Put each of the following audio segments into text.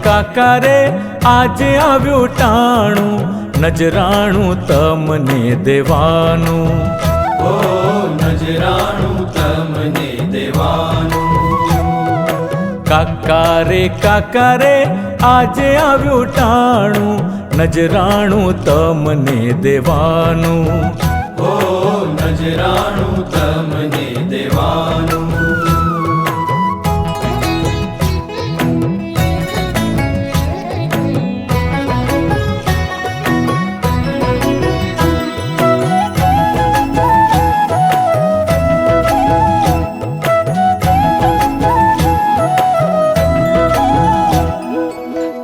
કાકા રે આજે આવ્યું ટાણું, નજરાણું તમને દેવાનું. ઓ નજરાણું તમને દેવાનું. કાકા રે આજે આવ્યું ટાણું, નજરાણું તમને દેવાનું. ઓ નજરાણું તમને દેવાનું.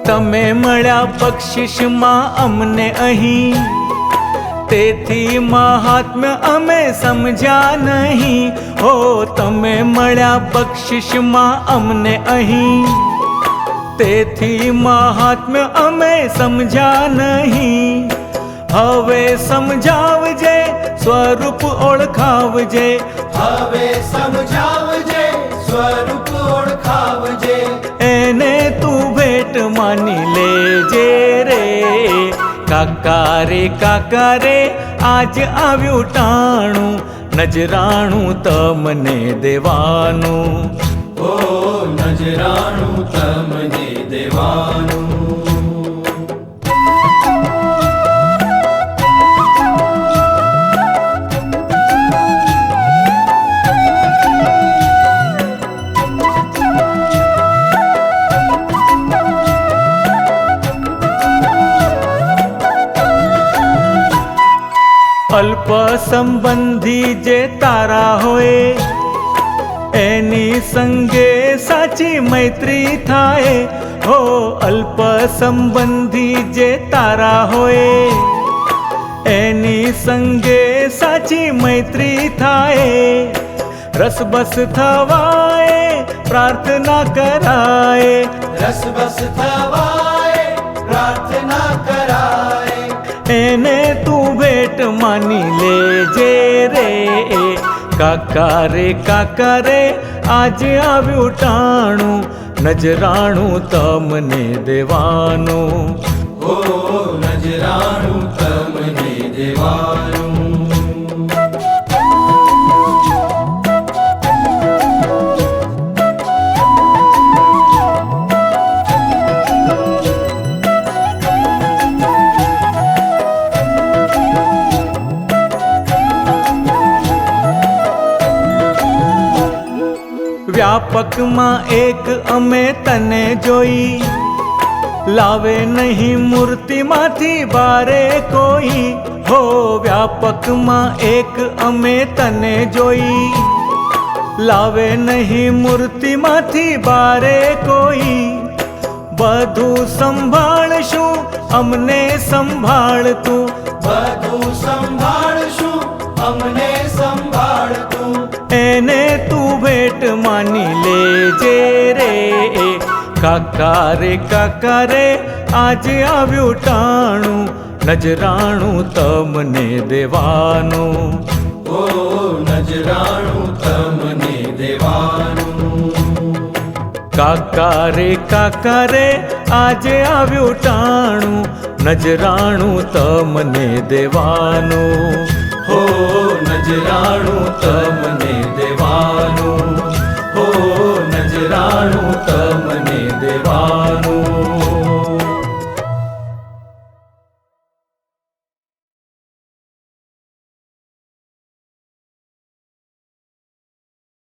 તમે મળ્યા બક્ષિસમાં અમને અહીં, તેથી મહાત્મ્ય અમે સમજ્યા નહીં. હો તમે મળ્યા બક્ષિસમાં અમને અહીં, તેથી મહાત્મ્ય અમે સમજ્યા નહીં. હવે સમજાવજે, સ્વરૂપ ઓળખાવજે. હવે સમજાવજે, સ્વરૂપ ઓળખાવજે. એને તું ભેટ માની લેજે રે. કાકા રે આજ આવ્યું ટાણું, નજરાણું તમને દેવાનું. ઓ નજરાણું તમને દેવાનું. અલ્પ સંબંધી જે તારા હોય, એની સંગે સાચી મૈત્રી થાય. હો અલ્પ સંબંધી જે તારા હોય, એની સંગે સાચી મૈત્રી થાય. રસબસ થવાય, પ્રાર્થના કરાય. રસબસ થવાય, પ્રાર્થના કરાય. એને તું ભેટ માની લેજે રે. કાકા રે આજે આવ્યું ટાણું, નજરાણું તમને દેવાનું. ઓ નજરાણું તમને દેવાનું. વ્યાપકમાં એક અમે તને જોઈ, લાવે નહીં મૂર્તિમાંથી બારે કોઈ. હો વ્યાપકમાં એક અમે તને જોઈ, લાવે નહીં મૂર્તિમાંથી બારે કોઈ. બધું સંભાળશું, અમને સંભાળતું. બધું સંભાળશું, અમને સંભાળતું. એને તું ભેટ માની લેજે રે. કાકા રે આજે આવ્યું ટાણું, નજરાણું તમને દેવાનું. ઓ નજરાણું તમને દેવાનું. કાકા રે આજે આવ્યું ટાણું, નજરાણું તમને દેવાનું. હો નજરાણું તમને દેવાનું. હો નજરાણું તમને દેવાનું.